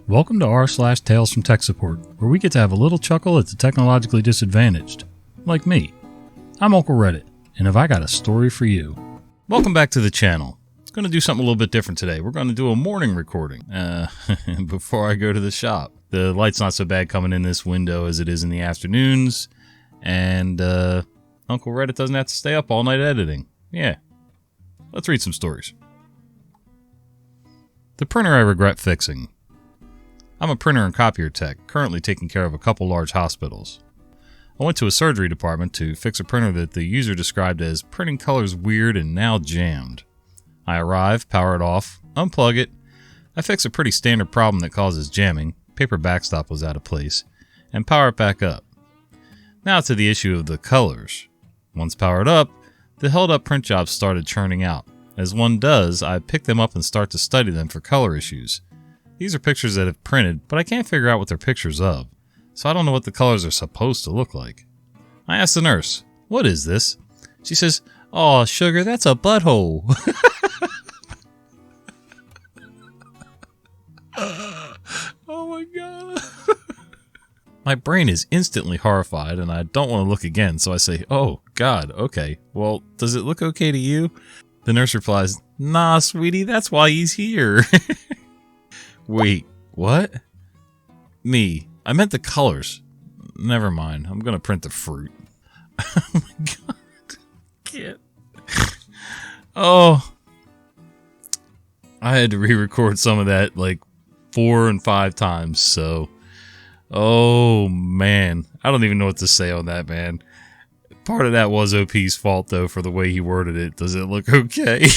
Welcome to r/Tales from Tech Support, where we get to have a little chuckle at the technologically disadvantaged. Like me. I'm Uncle Reddit, and have I got a story for you. Welcome back to the channel. It's going to do something a little bit different today. We're going to do a morning recording before I go to the shop. The light's not so bad coming in this window as it is in the afternoons, and Uncle Reddit doesn't have to stay up all night editing. Yeah. Let's read some stories. The printer I regret fixing. I'm a printer and copier tech, currently taking care of a couple large hospitals. I went to a surgery department to fix a printer that the user described as printing colors weird and now jammed. I arrive, power it off, unplug it. I fix a pretty standard problem that causes jamming, paper backstop was out of place, and power it back up. Now to the issue of the colors. Once powered up, the held up print jobs started churning out. As one does, I pick them up and start to study them for color issues. These are pictures that have printed, but I can't figure out what they're pictures of, so I don't know what the colors are supposed to look like. I ask the nurse, "What is this?" She says, "Aw, sugar, that's a butthole." Oh my god. My brain is instantly horrified and I don't want to look again, so I say, "Oh god, okay. Well, does it look okay to you?" The nurse replies, "Nah, sweetie, that's why he's here." Wait, what? Me. I meant the colors. Never mind. I'm gonna print the fruit. Oh my god. Can't. Oh. I had to re-record some of that like 4 and 5 times, so. Oh man. I don't even know what to say on that, man. Part of that was OP's fault though for the way he worded it. Does it look okay?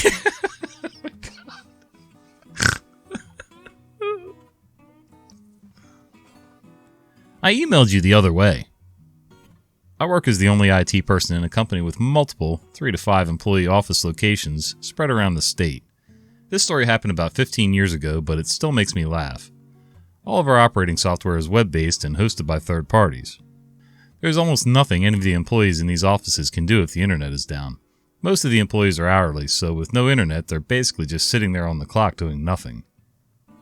I emailed you the other way. I work as the only IT person in a company with multiple 3 to 5 employee office locations spread around the state. This story happened about 15 years ago, but it still makes me laugh. All of our operating software is web-based and hosted by third parties. There's almost nothing any of the employees in these offices can do if the internet is down. Most of the employees are hourly, so with no internet, they're basically just sitting there on the clock doing nothing.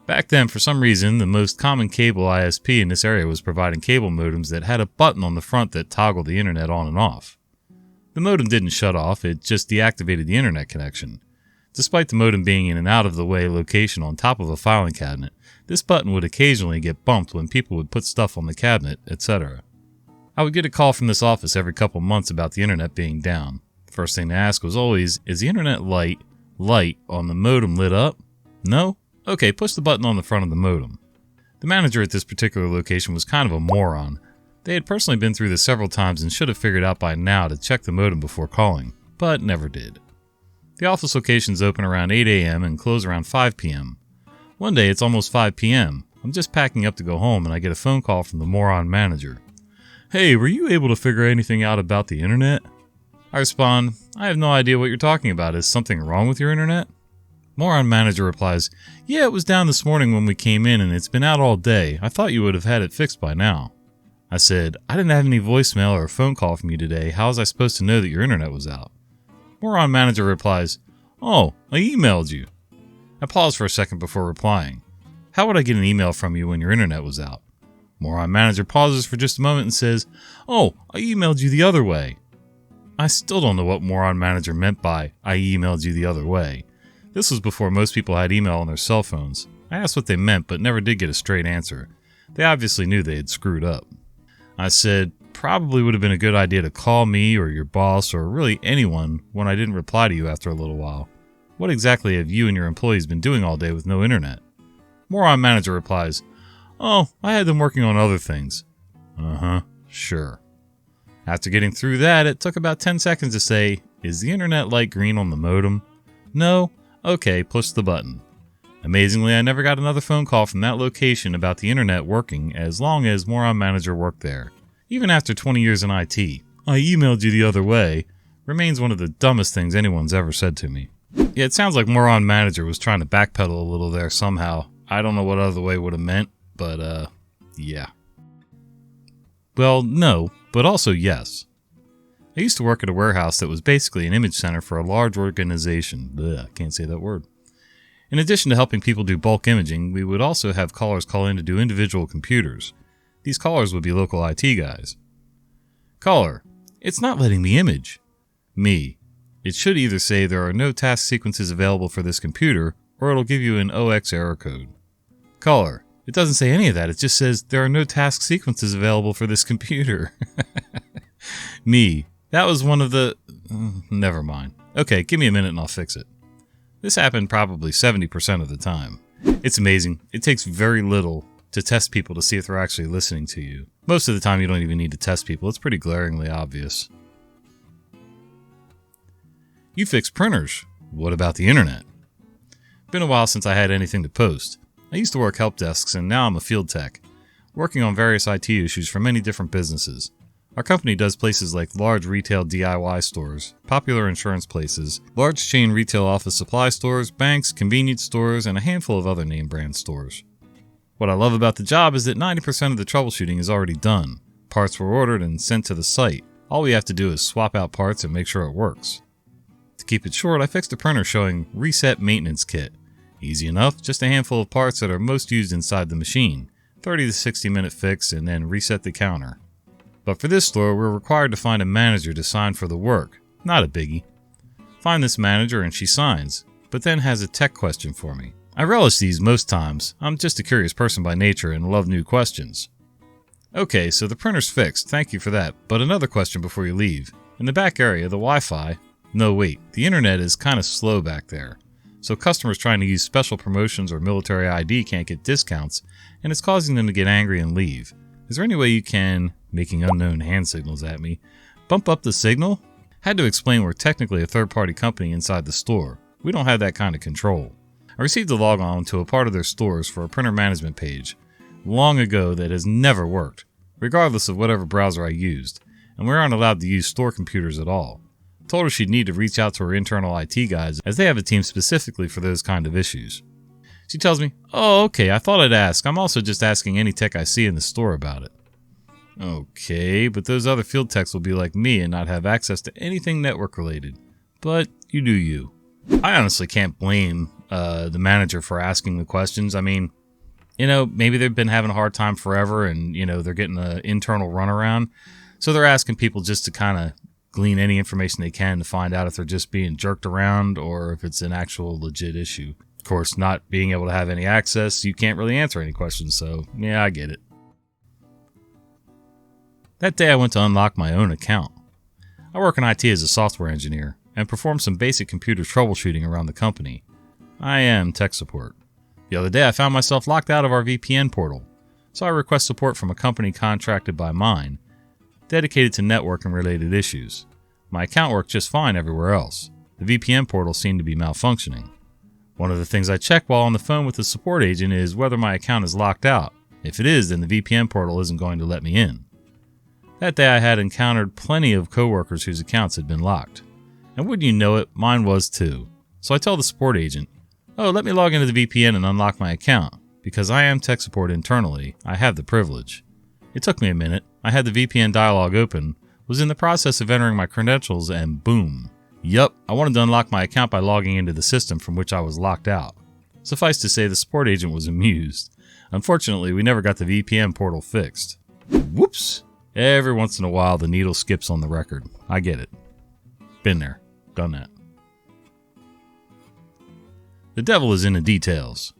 Back then, for some reason, the most common cable ISP in this area was providing cable modems that had a button on the front that toggled the internet on and off. The modem didn't shut off, it just deactivated the internet connection. Despite the modem being in an out-of-the-way location on top of a filing cabinet, this button would occasionally get bumped when people would put stuff on the cabinet, etc. I would get a call from this office every couple months about the internet being down. The first thing to ask was always, "Is the internet light on the modem lit up?" No? Okay, push the button on the front of the modem. The manager at this particular location was kind of a moron. They had personally been through this several times and should have figured out by now to check the modem before calling, but never did. The office locations open around 8 a.m. and close around 5 p.m. One day it's almost 5 p.m. I'm just packing up to go home and I get a phone call from the moron manager. "Hey, were you able to figure anything out about the internet?" I respond, "I have no idea what you're talking about. Is something wrong with your internet?" Moron manager replies, "Yeah, it was down this morning when we came in and it's been out all day. I thought you would have had it fixed by now." I said, "I didn't have any voicemail or phone call from you today. How was I supposed to know that your internet was out?" Moron manager replies, "Oh, I emailed you." I pause for a second before replying. "How would I get an email from you when your internet was out?" Moron manager pauses for just a moment and says, "Oh, I emailed you the other way." I still don't know what moron manager meant by, "I emailed you the other way." This was before most people had email on their cell phones. I asked what they meant, but never did get a straight answer. They obviously knew they had screwed up. I said, "Probably would have been a good idea to call me or your boss or really anyone when I didn't reply to you after a little while. What exactly have you and your employees been doing all day with no internet?" Moron manager replies, "Oh, I had them working on other things." Uh-huh, sure. After getting through that, it took about 10 seconds to say, "Is the internet light green on the modem?" No? Okay, push the button. Amazingly, I never got another phone call from that location about the internet working as long as moron manager worked there. Even after 20 years in IT, "I emailed you the other way" remains one of the dumbest things anyone's ever said to me. Yeah, it sounds like moron manager was trying to backpedal a little there somehow. I don't know what other way would have meant, but yeah. Well, no, but also yes. I used to work at a warehouse that was basically an image center for a large organization. Blech, I can't say that word. In addition to helping people do bulk imaging, we would also have callers call in to do individual computers. These callers would be local IT guys. Caller: it's not letting me image. Me: it should either say there are no task sequences available for this computer, or it'll give you an OX error code. Caller: it doesn't say any of that, it just says there are no task sequences available for this computer. Me: that was one of the... never mind. Okay, give me a minute and I'll fix it. This happened probably 70% of the time. It's amazing. It takes very little to test people to see if they're actually listening to you. Most of the time you don't even need to test people. It's pretty glaringly obvious. You fix printers. What about the internet? Been a while since I had anything to post. I used to work help desks and now I'm a field tech, working on various IT issues for many different businesses. Our company does places like large retail DIY stores, popular insurance places, large chain retail office supply stores, banks, convenience stores, and a handful of other name brand stores. What I love about the job is that 90% of the troubleshooting is already done. Parts were ordered and sent to the site. All we have to do is swap out parts and make sure it works. To keep it short, I fixed a printer showing Reset Maintenance Kit. Easy enough, just a handful of parts that are most used inside the machine. 30 to 60 minute fix and then reset the counter. But for this store, we're required to find a manager to sign for the work. Not a biggie. Find this manager and she signs, but then has a tech question for me. I relish these most times. I'm just a curious person by nature and love new questions. Okay, so the printer's fixed, thank you for that, but another question before you leave. In the back area, the Wi-Fi... No, wait, the internet is kind of slow back there. So customers trying to use special promotions or military ID can't get discounts, and it's causing them to get angry and leave. Is there any way you can, making unknown hand signals at me, bump up the signal? Had to explain we're technically a third-party company inside the store. We don't have that kind of control. I received a log-on to a part of their stores for a printer management page long ago that has never worked, regardless of whatever browser I used, and we aren't allowed to use store computers at all. Told her she'd need to reach out to her internal IT guys, as they have a team specifically for those kind of issues. She tells me, "Oh, okay, I thought I'd ask. I'm also just asking any tech I see in the store about it." Okay, but those other field techs will be like me and not have access to anything network related. But you do you. I honestly can't blame the manager for asking the questions. I mean, maybe they've been having a hard time forever and, they're getting an internal runaround. So they're asking people just to kind of glean any information they can to find out if they're just being jerked around or if it's an actual legit issue. Of course, not being able to have any access, you can't really answer any questions, so yeah, I get it. That day I went to unlock my own account. I work in IT as a software engineer and perform some basic computer troubleshooting around the company. I am tech support. The other day I found myself locked out of our VPN portal, so I request support from a company contracted by mine, dedicated to network and related issues. My account worked just fine everywhere else. The VPN portal seemed to be malfunctioning. One of the things I check while on the phone with the support agent is whether my account is locked out. If it is, then the VPN portal isn't going to let me in. That day I had encountered plenty of coworkers whose accounts had been locked. And wouldn't you know it, mine was too. So I tell the support agent, "Oh, let me log into the VPN and unlock my account. Because I am tech support internally, I have the privilege." It took me a minute. I had the VPN dialog open, was in the process of entering my credentials, and boom. Yup, I wanted to unlock my account by logging into the system from which I was locked out. Suffice to say, the support agent was amused. Unfortunately, we never got the VPN portal fixed. Whoops! Every once in a while, the needle skips on the record. I get it. Been there. Done that. The devil is in the details.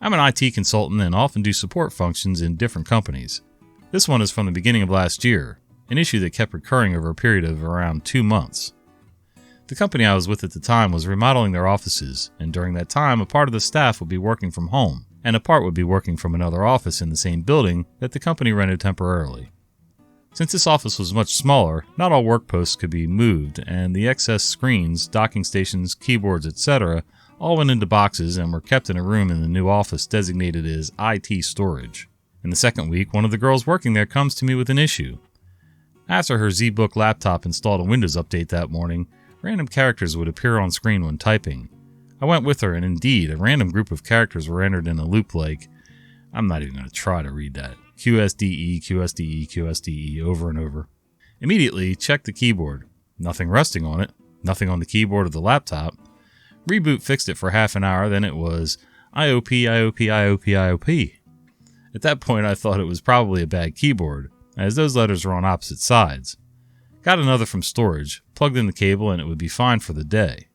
I'm an IT consultant and often do support functions in different companies. This one is from the beginning of last year, an issue that kept recurring over a period of around 2 months. The company I was with at the time was remodeling their offices, and during that time a part of the staff would be working from home, and a part would be working from another office in the same building that the company rented temporarily. Since this office was much smaller, not all work posts could be moved, and the excess screens, docking stations, keyboards, etc. all went into boxes and were kept in a room in the new office designated as IT storage. In the second week, one of the girls working there comes to me with an issue. After her ZBook laptop installed a Windows update that morning, random characters would appear on screen when typing. I went with her, and indeed, a random group of characters were entered in a loop like, I'm not even going to try to read that, QSDE, QSDE, QSDE, over and over. Immediately, checked the keyboard. Nothing resting on it, nothing on the keyboard of the laptop. Reboot fixed it for half an hour, then it was IOP, IOP, IOP, IOP. At that point, I thought it was probably a bad keyboard, as those letters were on opposite sides. Got another from storage, plugged in the cable, and it would be fine for the day.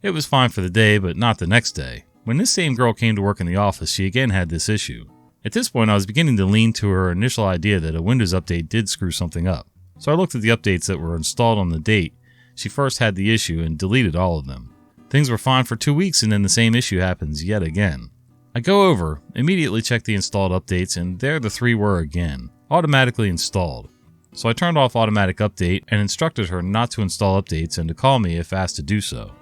It was fine for the day, but not the next day. When this same girl came to work in the office, she again had this issue. At this point, I was beginning to lean to her initial idea that a Windows update did screw something up. So I looked at the updates that were installed on the date she first had the issue and deleted all of them. Things were fine for 2 weeks, and then the same issue happens yet again. I go over, immediately check the installed updates, and there the 3 were again, automatically installed. So I turned off automatic update and instructed her not to install updates and to call me if asked to do so.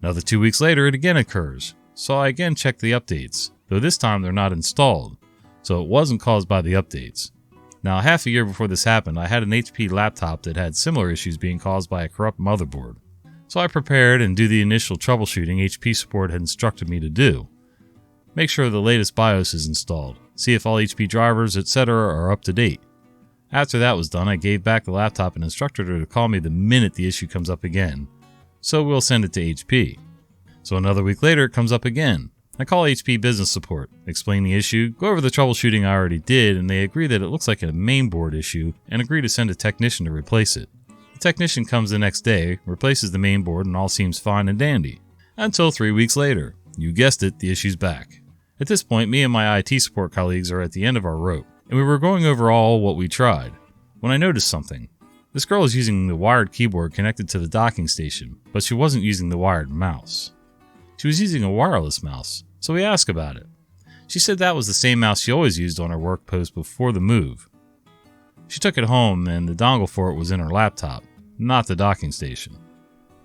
Another 2 weeks later, it again occurs, so I again check the updates, though this time they're not installed, so it wasn't caused by the updates. Now, half a year before this happened, I had an HP laptop that had similar issues being caused by a corrupt motherboard. So I prepared and do the initial troubleshooting HP support had instructed me to do. Make sure the latest BIOS is installed, see if all HP drivers, etc. are up to date. After that was done, I gave back the laptop and instructed her to call me the minute the issue comes up again. So we'll send it to HP. So another week later, it comes up again. I call HP Business Support, explain the issue, go over the troubleshooting I already did, and they agree that it looks like a mainboard issue and agree to send a technician to replace it. The technician comes the next day, replaces the mainboard, and all seems fine and dandy. Until 3 weeks later. You guessed it, the issue's back. At this point, me and my IT support colleagues are at the end of our rope, and we were going over all what we tried, when I noticed something. This girl is using the wired keyboard connected to the docking station, but she wasn't using the wired mouse. She was using a wireless mouse, so we asked about it. She said that was the same mouse she always used on her work post before the move. She took it home and the dongle for it was in her laptop, not the docking station.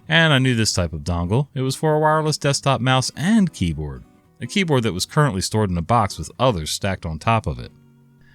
And I knew this type of dongle. It was for a wireless desktop mouse and keyboard. A keyboard that was currently stored in a box with others stacked on top of it.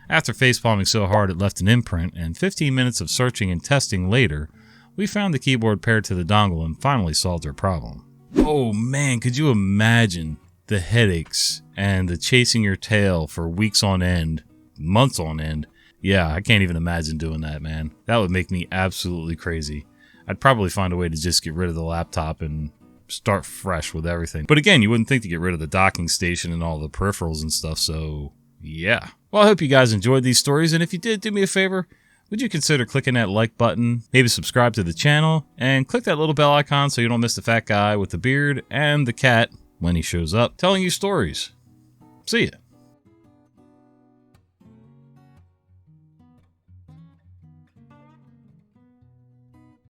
After facepalming so hard it left an imprint, and 15 minutes of searching and testing later, we found the keyboard paired to the dongle and finally solved her problem. Oh man, could you imagine the headaches and the chasing your tail for weeks on end, months on end? Yeah, I can't even imagine doing that, man. That would make me absolutely crazy. I'd probably find a way to just get rid of the laptop and start fresh with everything. But again, you wouldn't think to get rid of the docking station and all the peripherals and stuff, so yeah. Well, I hope you guys enjoyed these stories, and if you did, do me a favor. Would you consider clicking that like button, maybe subscribe to the channel, and click that little bell icon so you don't miss the fat guy with the beard and the cat, when he shows up, telling you stories. See ya.